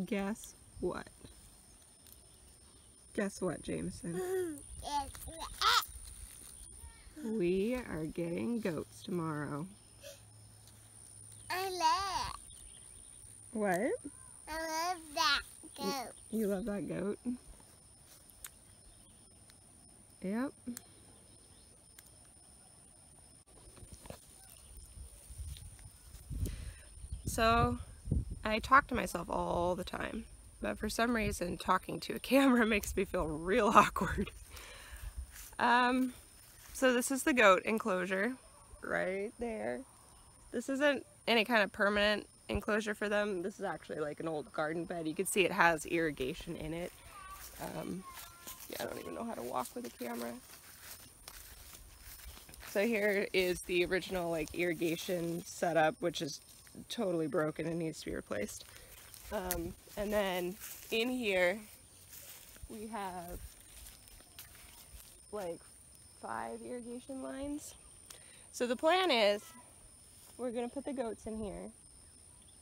Guess what? Guess what, Jameson? We are getting goats tomorrow. I love. What? I love that goat. You love that goat? Yep. So, I talk to myself all the time, but for some reason talking to a camera makes me feel real awkward. So this is the goat enclosure right there. This isn't any kind of permanent enclosure for them. This is actually like an old garden bed. You can see it has irrigation in it. Yeah, I don't even know how to walk with a camera. So here is the original like irrigation setup, which is totally broken and needs to be replaced. And then in here we have like 5 irrigation lines. So the plan is we're gonna put the goats in here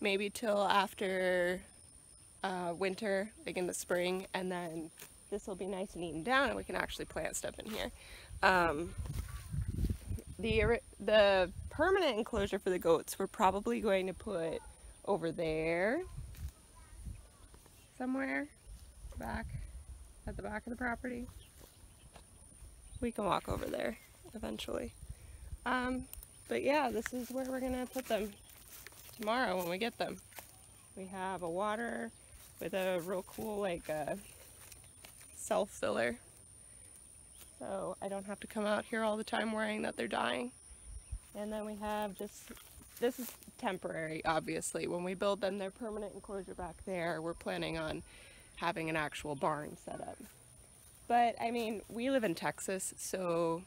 maybe till after winter, like in the spring, and then this will be nice and eaten down and we can actually plant stuff in here. The permanent enclosure for the goats we're probably going to put over there somewhere back at the back of the property. We can walk over there eventually. But yeah, this is where we're gonna put them tomorrow when we get them. We have a water with a real cool like self-filler, so I don't have to come out here all the time worrying that they're dying. And then we have this is temporary, obviously. When we build them their permanent enclosure back there, we're planning on having an actual barn set up. But I mean, we live in Texas, so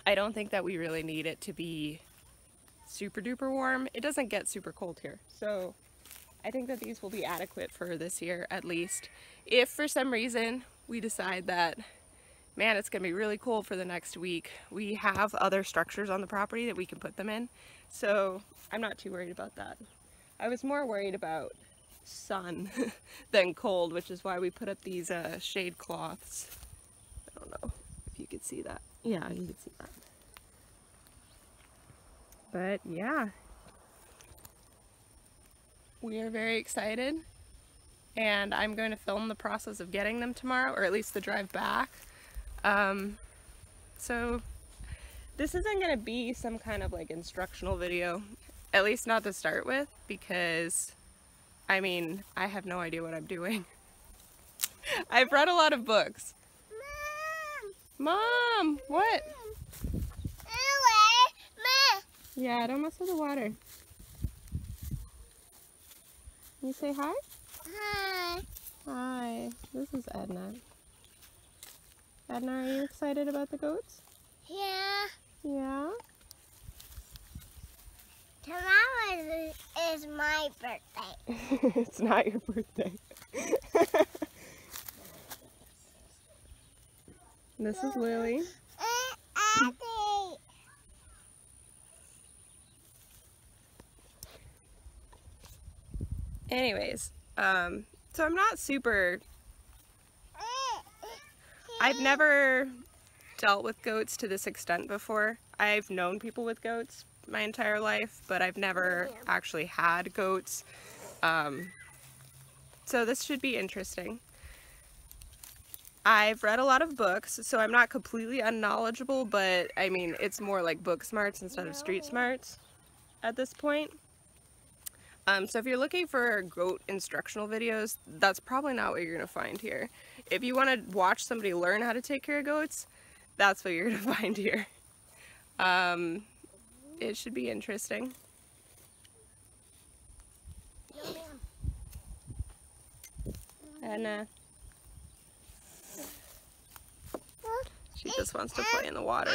I don't think that we really need it to be super duper warm. It doesn't get super cold here, so I think that these will be adequate for this year at least. If for some reason we decide that, man, it's gonna be really cold for the next week, we have other structures on the property that we can put them in, so I'm not too worried about that. I was more worried about sun than cold, which is why we put up these shade cloths. I don't know if you could see that. Yeah, you can see that. But yeah, we are very excited, and I'm going to film the process of getting them tomorrow, or at least the drive back. So this isn't going to be some kind of like instructional video, at least not to start with, because I mean, I have no idea what I'm doing. I've read a lot of books. Mom, what? Yeah, don't mess with the water. Can you say hi? Hi. Hi, this is Edna. Edna, are you excited about the goats? Yeah. Yeah? Tomorrow is my birthday. It's not your birthday. This is Lily. Anyways, so I'm not super... I've never dealt with goats to this extent before. I've known people with goats my entire life, but I've never actually had goats. So this should be interesting. I've read a lot of books, so I'm not completely unknowledgeable, but I mean, it's more like book smarts instead of street smarts at this point. So if you're looking for goat instructional videos, that's probably not what you're going to find here. If you want to watch somebody learn how to take care of goats, that's what you're going to find here. It should be interesting. And she just wants to play in the water.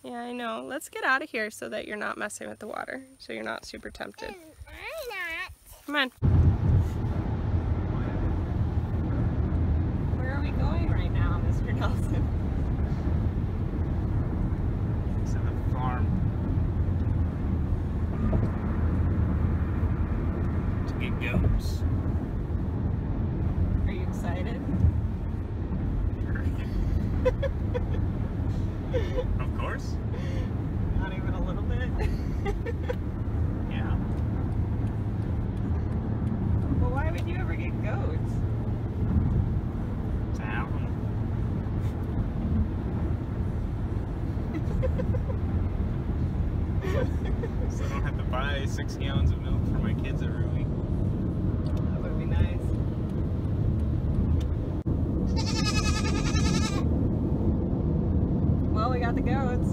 Yeah, I know. Let's get out of here so that you're not messing with the water, so you're not super tempted. I'm not. Come on. Where are we going right now, Mr. Nelson? To the farm to get goats. Are you excited? Of course. Not even a little bit. Yeah. Well, why would you ever get goats? To have them. So I don't have to buy 6 gallons of milk for my kids every week. That would be nice. Well, we got the goats.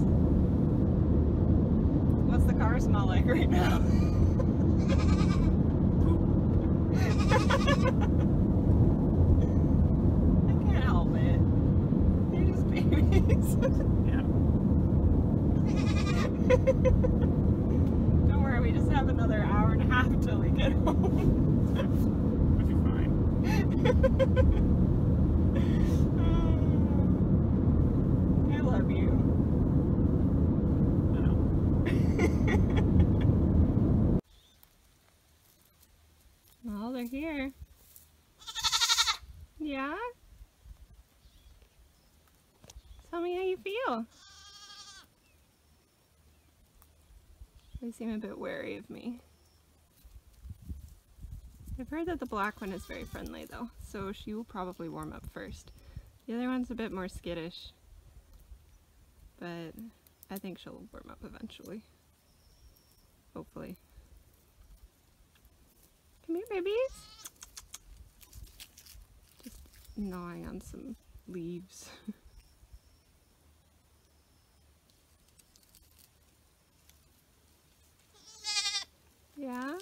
What's the car smell like right now? I can't help it. They're just babies. Yeah. Don't worry, we just have another hour and a half till we get home. We'll be fine. I love you. I know. Well, they're here. Yeah? Tell me how you feel. They seem a bit wary of me. I've heard that the black one is very friendly though, so she will probably warm up first. The other one's a bit more skittish, but I think she'll warm up eventually. Hopefully. Come here, babies. Just gnawing on some leaves. Yeah?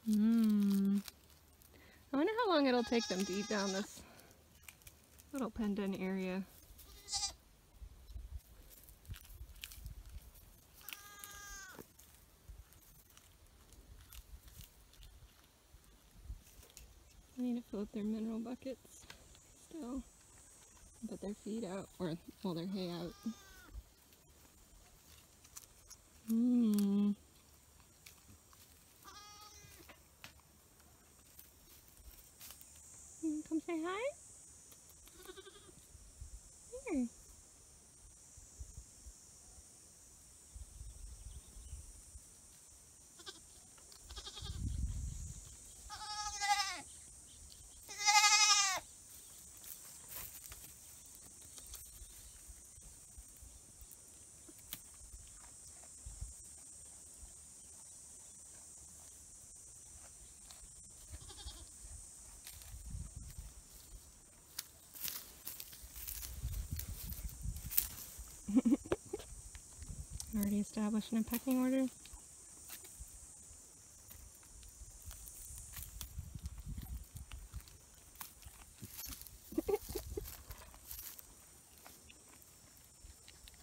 I wonder how long it'll take them to eat down this little pendant area. I need to fill up their mineral buckets still. Put their feet out, or well, their hay out. You wanna come say hi? Here. Already establishing a pecking order.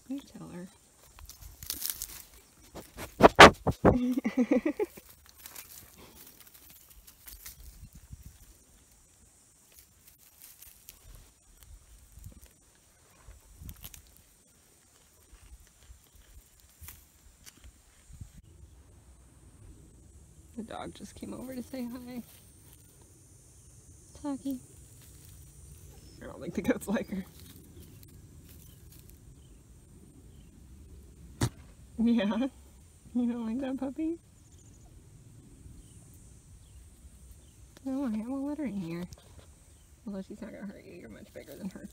You tell her. The dog just came over to say hi. Taki. I don't think the goats like her. Yeah? You don't like that puppy? No, I won't let her in here. Although she's not gonna hurt you, you're much bigger than her.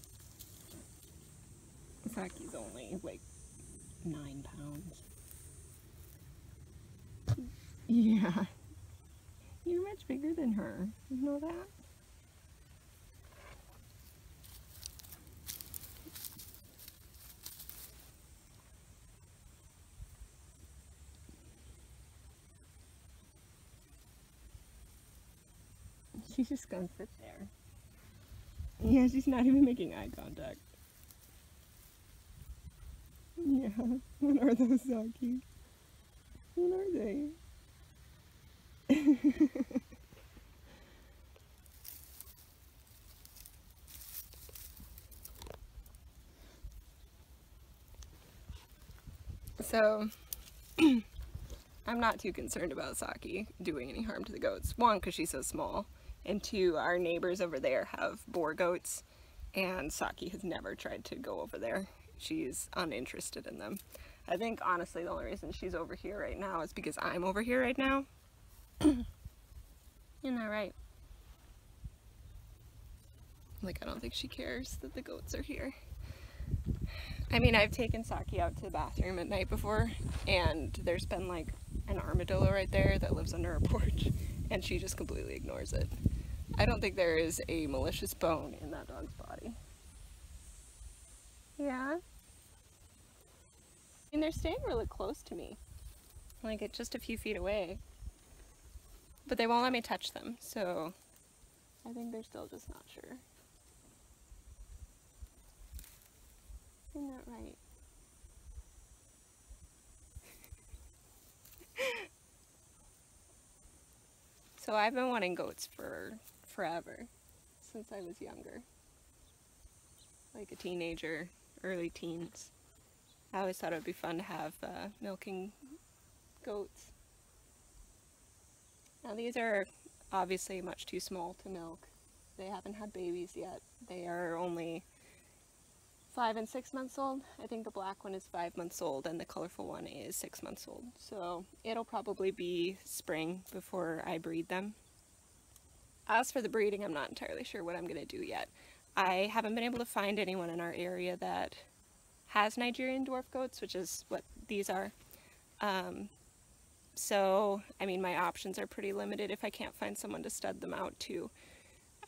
Saki's only like 9 pounds. Yeah. You're much bigger than her. You know that? She's just gonna sit there. Yeah, she's not even making eye contact. Yeah, what are those, Saki? What are they? So I'm not too concerned about Saki doing any harm to the goats. One, because she's so small, and two, our neighbors over there have boar goats, and Saki has never tried to go over there. She's uninterested in them. I think, honestly, the only reason she's over here right now is because I'm over here right now. Isn't that right? Like, I don't think she cares that the goats are here. I mean, I've taken Saki out to the bathroom at night before, and there's been like an armadillo right there that lives under our porch, and she just completely ignores it. I don't think there is a malicious bone in that dog's body. Yeah? I mean, they're staying really close to me, like it's just a few feet away, but they won't let me touch them, so I think they're still just not sure. Isn't that right? So I've been wanting goats for forever, since I was younger. Like a teenager, early teens. I always thought it would be fun to have milking goats. Now these are obviously much too small to milk. They haven't had babies yet. They are only 5 and 6 months old. I think the black one is 5 months old and the colorful one is 6 months old. So it'll probably be spring before I breed them. As for the breeding, I'm not entirely sure what I'm going to do yet. I haven't been able to find anyone in our area that has Nigerian dwarf goats, which is what these are. So, I mean, my options are pretty limited if I can't find someone to stud them out to.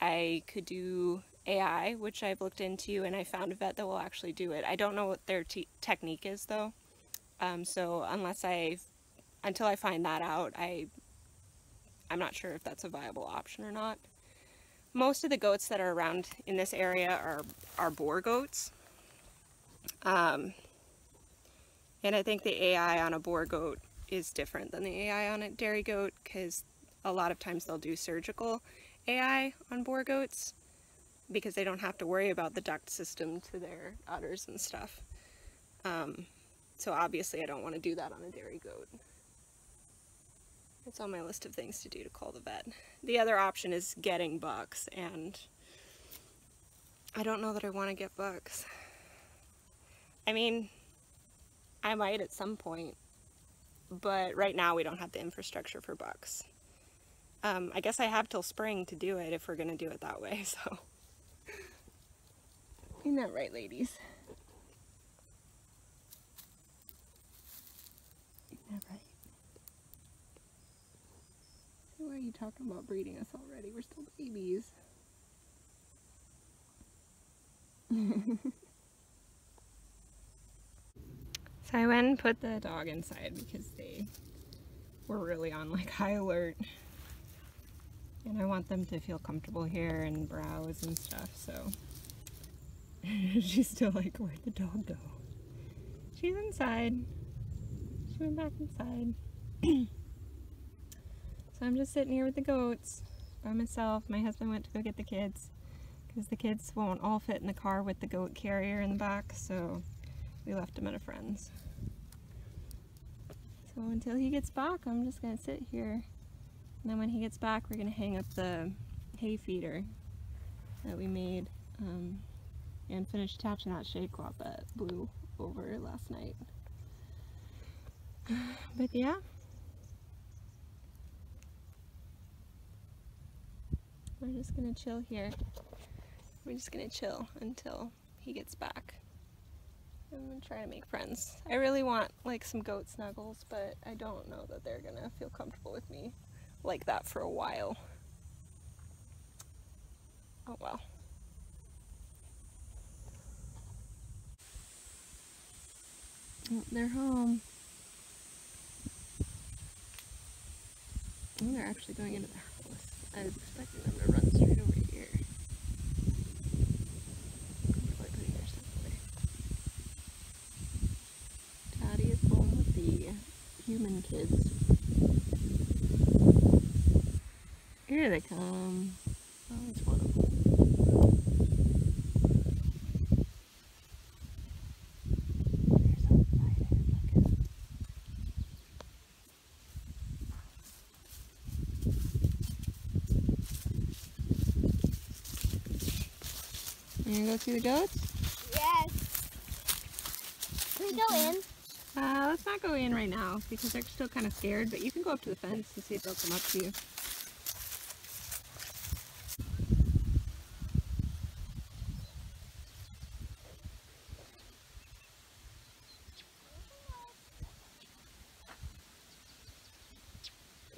I could do AI, which I've looked into, and I found a vet that will actually do it. I don't know what their technique is, though. So until I find that out, I'm not sure if that's a viable option or not. Most of the goats that are around in this area are boar goats. And I think the AI on a boar goat is different than the AI on a dairy goat, because a lot of times they'll do surgical AI on boar goats because they don't have to worry about the duct system to their udders and stuff. So obviously I don't want to do that on a dairy goat. It's on my list of things to do to call the vet. The other option is getting bucks, and I don't know that I want to get bucks. I mean, I might at some point, but right now we don't have the infrastructure for bucks. I guess I have till spring to do it if we're going to do it that way, so. Isn't that right, ladies? Isn't that right? Why are you talking about breeding us already? We're still babies. So I went and put the dog inside because they were really on like high alert. And I want them to feel comfortable here and browse and stuff, so. She's still like, where'd the dog go? She's inside. She went back inside. So I'm just sitting here with the goats by myself. My husband went to go get the kids because the kids won't all fit in the car with the goat carrier in the back, so we left them at a friend's. So until he gets back, I'm just going to sit here. And then when he gets back, we're going to hang up the hay feeder that we made and finish attaching that shade cloth that blew over last night. But yeah. We're just going to chill here. We're just going to chill until he gets back. I'm going to try to make friends. I really want like some goat snuggles, but I don't know that they're going to feel comfortable with me like that for a while. Oh well. Oh, they're home. Oh, they're actually going into the house. I was expecting them to run straight over here. Probably putting their stuff away. Daddy is home with the human kids. Here they come. Oh, it's one of them. They're so excited. Look at them. You gonna go see the goats? Yes. Can we go in? Let's not go in right now because they're still kind of scared, but you can go up to the fence to see if they'll come up to you.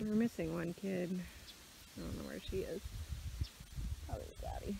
We're missing one kid. I don't know where she is. Probably with Daddy.